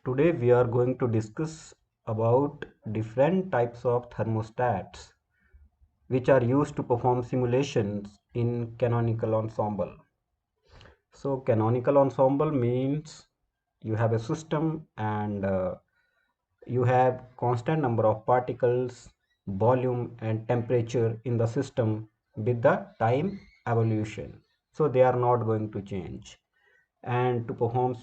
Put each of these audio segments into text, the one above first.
Today we are going to discuss about different types of thermostats which are used to perform simulations in canonical ensemble. So canonical ensemble means you have a system and you have constant number of particles, volume and temperature in the system with the time evolution. So they are not going to change. And to perform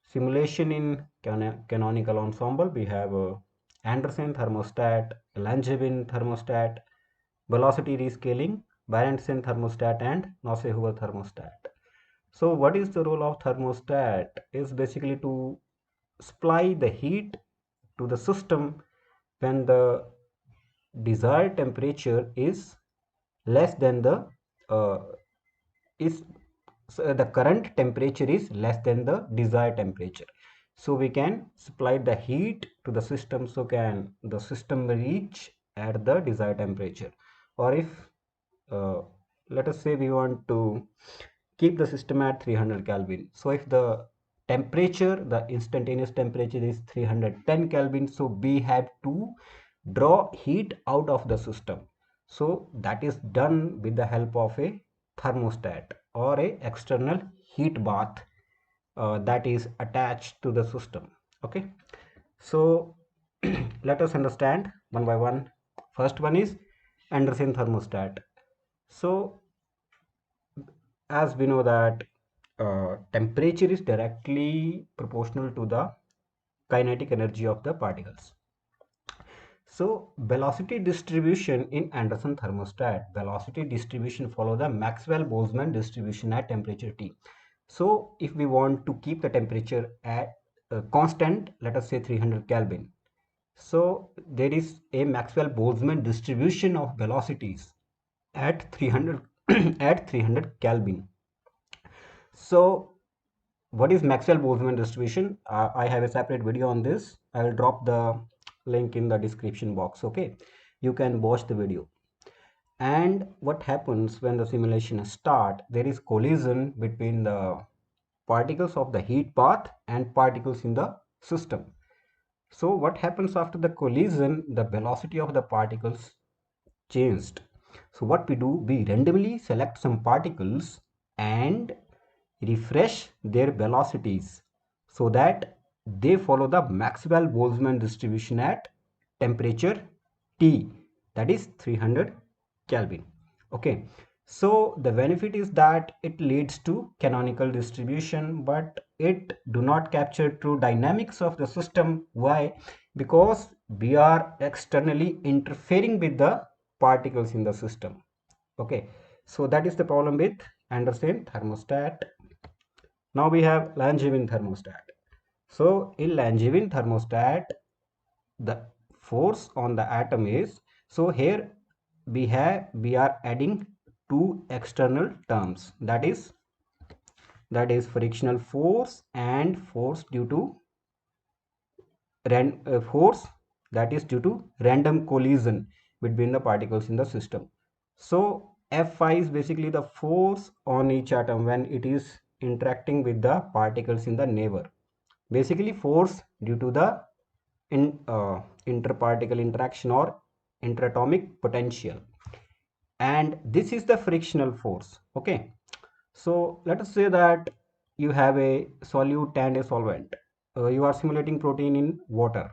simulation in canonical ensemble, we have Anderson thermostat, Langevin thermostat, velocity rescaling, Barentsen thermostat, and Nossi-Hoover thermostat. So what is the role of thermostat? Is basically to supply the heat to the system when the desired temperature is less than uh, is the current temperature is less than the desired temperature. So we can supply the heat to the system, so can the system reach at the desired temperature. Or if uh, let us say we want to keep the system at 300 Kelvin. So if the temperature, the instantaneous temperature is 310 Kelvin, so we have to draw heat out of the system. So that is done with the help of a thermostat or a external heat bath that is attached to the system. Okay, so let us understand one by one. First one is Anderson thermostat. So as we know that temperature is directly proportional to the kinetic energy of the particles. So velocity distribution in Anderson thermostat, velocity distribution follow the Maxwell-Boltzmann distribution at temperature T. So if we want to keep the temperature at constant, let us say 300 Kelvin. So there is a Maxwell-Boltzmann distribution of velocities at 300 at 300 Kelvin. So what is Maxwell-Boltzmann distribution? I have a separate video on this. I will drop the link in the description box. Okay, you can watch the video. And what happens when the simulation start? There is collision between the particles of the heat bath and particles in the system. So what happens after the collision? The velocity of the particles changed. So what we do, we randomly select some particles and refresh their velocities so that they follow the Maxwell-Boltzmann distribution at temperature T, that is 300 Kelvin. Okay, so the benefit is that it leads to canonical distribution, but it do not capture true dynamics of the system. Why? Because we are externally interfering with the particles in the system. Okay, so that is the problem with Anderson thermostat. Now we have Langevin thermostat. So in Langevin thermostat, the force on the atom is, so here we are adding two external terms, that is frictional force and force due to force that is due to random collision between the particles in the system. So Fi is basically the force on each atom when it is interacting with the particles in the neighbor. Basically force due to the interparticle interaction or interatomic potential. And this is the frictional force. Okay. So let us say that you have a solute and a solvent. You are simulating protein in water.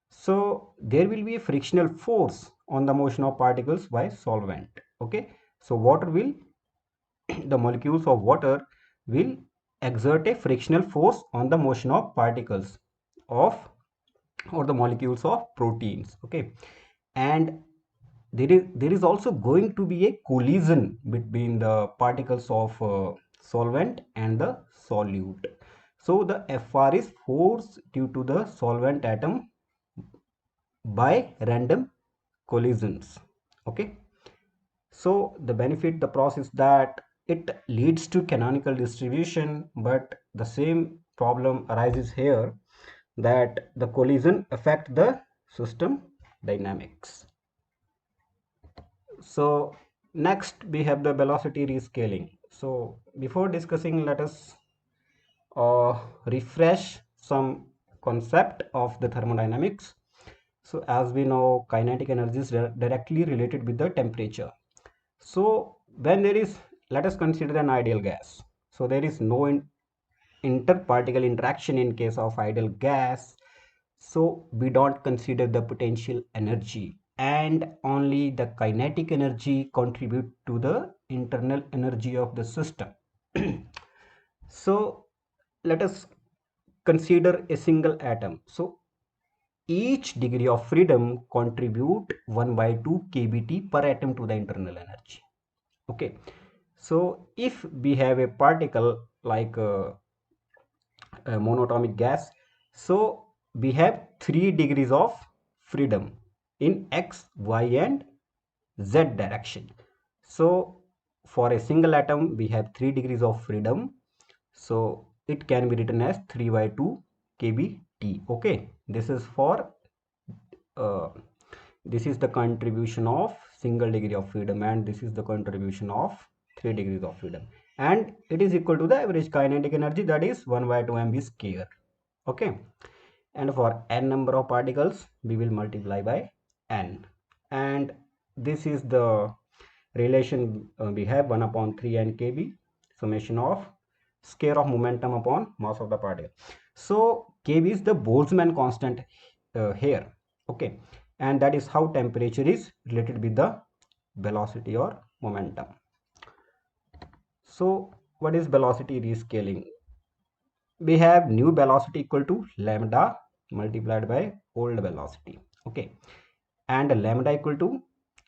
So there will be a frictional force on the motion of particles by solvent. Okay. So water will, the molecules of water will exert a frictional force on the motion of particles of or the molecules of proteins. Okay. And there is also going to be a collision between the particles of solvent and the solute. So the Fr is force due to the solvent atom by random collisions. Okay, so the benefit, the process, that it leads to canonical distribution, but the same problem arises here, that the collision affect the system dynamics. So next we have the velocity rescaling. So before discussing, let us refresh some concept of the thermodynamics. So as we know, kinetic energy is directly related with the temperature. So when there is, let us consider an ideal gas. So there is no interparticle interaction in case of ideal gas. So we don't consider the potential energy, and only the kinetic energy contribute to the internal energy of the system. So let us consider a single atom. So each degree of freedom contribute 1 by 2 kBT per atom to the internal energy. Okay, so if we have a particle like a monatomic gas, so we have 3 degrees of freedom in x, y and z direction. So for a single atom we have 3 degrees of freedom, so it can be written as 3 by 2 kBt. Okay, this is for uh, this is the contribution of single degree of freedom, and this is the contribution of 3 degrees of freedom, and it is equal to the average kinetic energy, that is 1 by 2 mv square. Okay, and for n number of particles we will multiply by n, and this is the relation we have 1 upon 3 n kb, summation of square of momentum upon mass of the particle. So kb is the Boltzmann constant here. Okay, and that is how temperature is related with the velocity or momentum. So what is velocity rescaling? We have new velocity equal to lambda multiplied by old velocity. Okay, and lambda equal to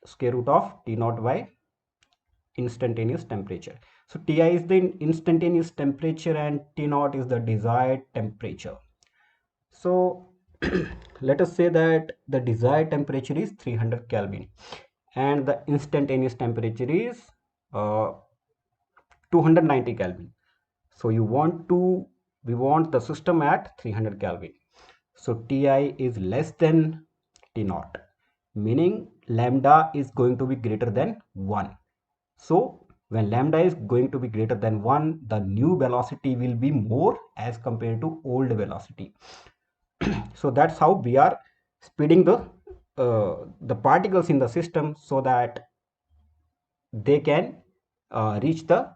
square root of T naught by instantaneous temperature. So Ti is the instantaneous temperature and T naught is the desired temperature. So let us say that the desired temperature is 300 Kelvin and the instantaneous temperature is 290 Kelvin. So we want the system at 300 Kelvin. So Ti is less than T naught, meaning lambda is going to be greater than 1. So when lambda is going to be greater than 1, the new velocity will be more as compared to old velocity. So that's how we are speeding the particles in the system so that they can reach the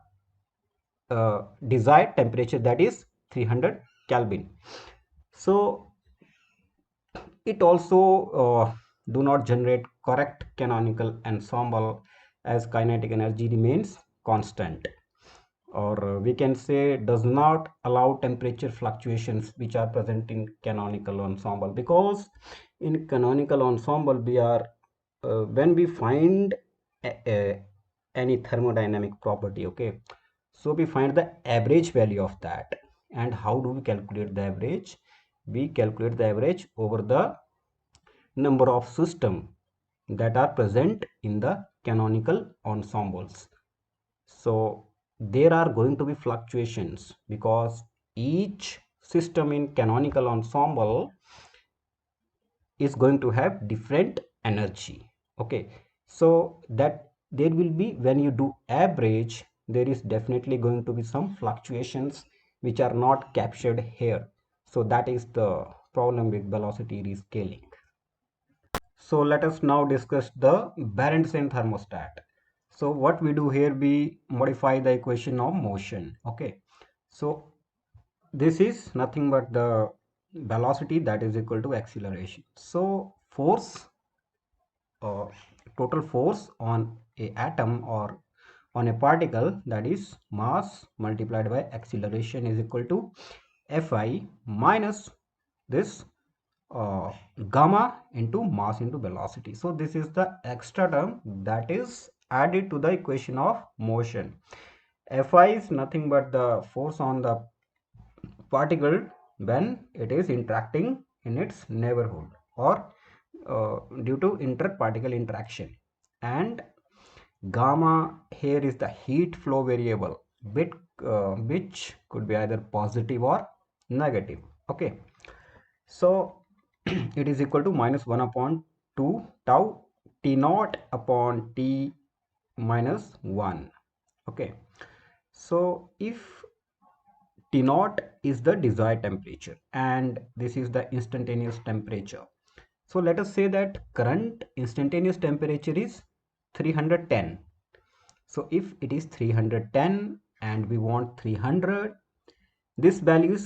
desired temperature, that is 300 Kelvin. So it also do not generate correct canonical ensemble as kinetic energy remains constant, or we can say does not allow temperature fluctuations which are present in canonical ensemble, because in canonical ensemble we are when we find any thermodynamic property, okay, so we find the average value of that. And how do we calculate the average? We calculate the average over the number of systems that are present in the canonical ensembles. So there are going to be fluctuations because each system in canonical ensemble is going to have different energy. Okay, so that there will be, when you do average, there is definitely going to be some fluctuations which are not captured here. So that is the problem with velocity rescaling. So let us now discuss the Berendsen thermostat. So what we do here, we modify the equation of motion. Okay, so this is nothing but the velocity that is equal to acceleration. So force, uh, total force on a atom or on a particle, that is mass multiplied by acceleration, is equal to Fi minus this gamma into mass into velocity. So this is the extra term that is added to the equation of motion. Fi is nothing but the force on the particle when it is interacting in its neighborhood or due to interparticle interaction, and gamma here is the heat flow variable bit which could be either positive or negative. Okay, so it is equal to minus 1 upon 2 tau T naught upon T minus 1. Okay, so if T naught is the desired temperature and this is the instantaneous temperature. So let us say that current instantaneous temperature is 310. So if it is 310 and we want 300, this value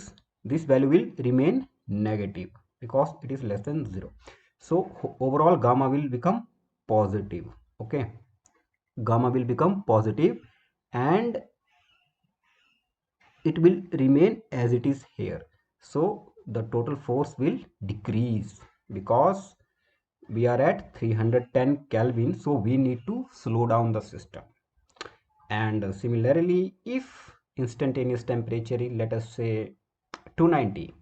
will remain negative because it is less than 0. So overall gamma will become positive. Okay, gamma will become positive and it will remain as it is here. So the total force will decrease because we are at 310 Kelvin, so we need to slow down the system. And similarly, if instantaneous temperature is, let us say, 290,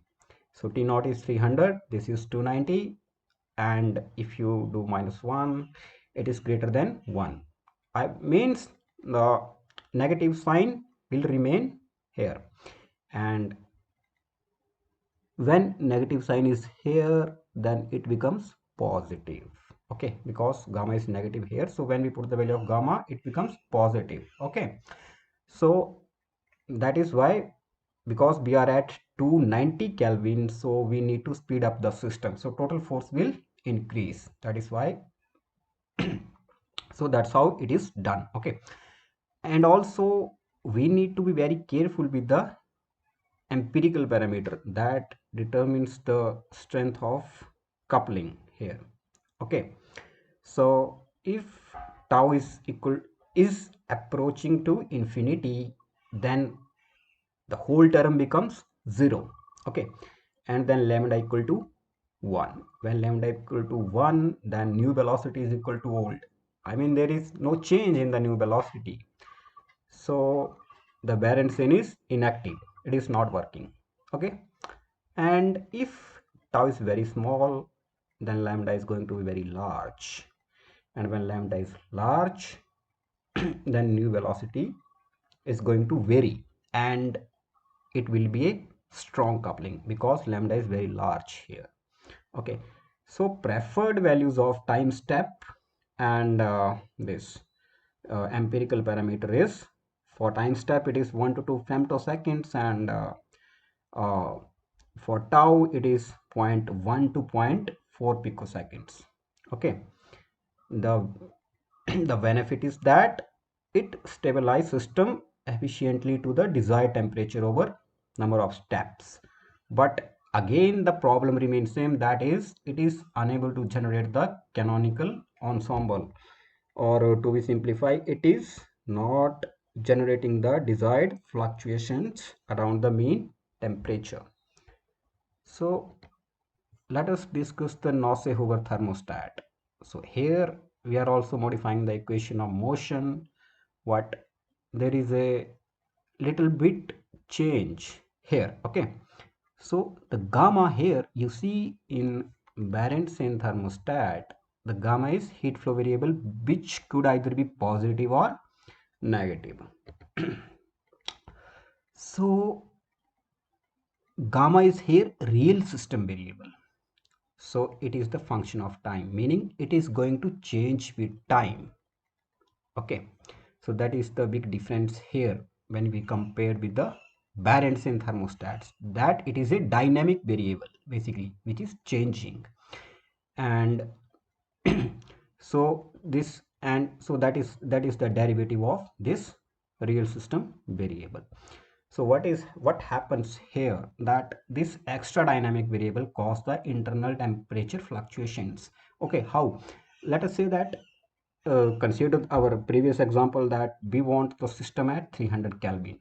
so T naught is 300, this is 290, and if you do -1, it is greater than 1. I means the negative sign will remain here, and when negative sign is here, then it becomes positive. Okay, because gamma is negative here, so when we put the value of gamma, it becomes positive. Okay, so that is why, because we are at 290 Kelvin, so we need to speed up the system, so total force will increase. That is why so that's how it is done. Okay, and also we need to be very careful with the empirical parameter that determines the strength of coupling here. Okay, so if tau is approaching to infinity, then the whole term becomes 0. Okay, and then lambda equal to 1. When lambda equal to 1, then new velocity is equal to old. I mean, there is no change in the new velocity, so the Berendsen is inactive, it is not working. Okay, and if tau is very small, then lambda is going to be very large, and when lambda is large then new velocity is going to vary and it will be a strong coupling because lambda is very large here. Okay, so preferred values of time step and this empirical parameter is, for time step it is 1 to 2 femtoseconds, and uh, for tau it is zero point 0.1 to 0.4 picoseconds. Okay, the the benefit is that it stabilizes system efficiently to the desired temperature over number of steps. But again the problem remains same, that is it is unable to generate the canonical ensemble, or to be simplified, it is not generating the desired fluctuations around the mean temperature. So let us discuss the Neuse-Hoover thermostat. So here we are also modifying the equation of motion. What there is a little bit change here. Okay, so the gamma here you see in Berendsen thermostat, the gamma is heat flow variable which could either be positive or negative. So gamma is here real system variable, so it is the function of time, meaning it is going to change with time. Okay, so that is the big difference here when we compare with the Berendsen thermostats, that it is a dynamic variable basically which is changing. And so this, and so that is the derivative of this real system variable. So what happens here, that this extra dynamic variable cause the internal temperature fluctuations. Okay, how? Let us say that consider our previous example that we want the system at 300 Kelvin,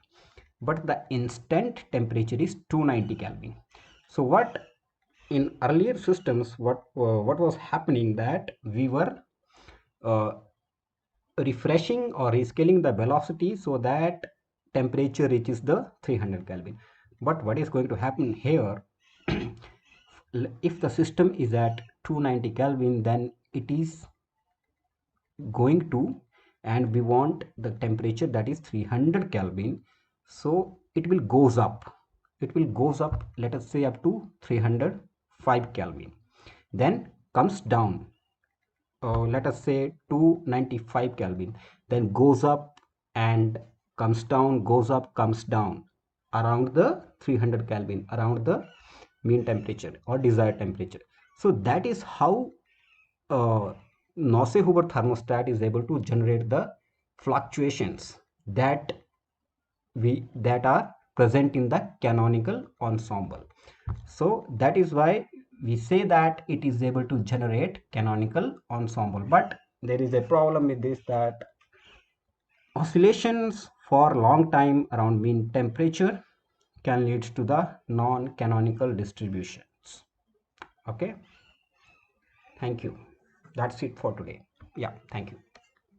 but the instant temperature is 290 Kelvin. So what in earlier systems, what was happening, that we were uh, refreshing or rescaling the velocity so that temperature reaches the 300 Kelvin. But what is going to happen here, if the system is at 290 Kelvin, then it is going to, and we want the temperature that is 300 Kelvin, so it will goes up, let us say up to 305 Kelvin, then comes down, let us say 295 Kelvin, then goes up and comes down, goes up, comes down. around the 300 Kelvin, around the mean temperature or desired temperature. So that is how Nose-Hoover thermostat is able to generate the fluctuations that are present in the canonical ensemble. So that is why we say that it is able to generate canonical ensemble. But there is a problem with this, that oscillations for long time around mean temperature can lead to the non-canonical distributions. Okay, thank you. That's it for today. Yeah, thank you.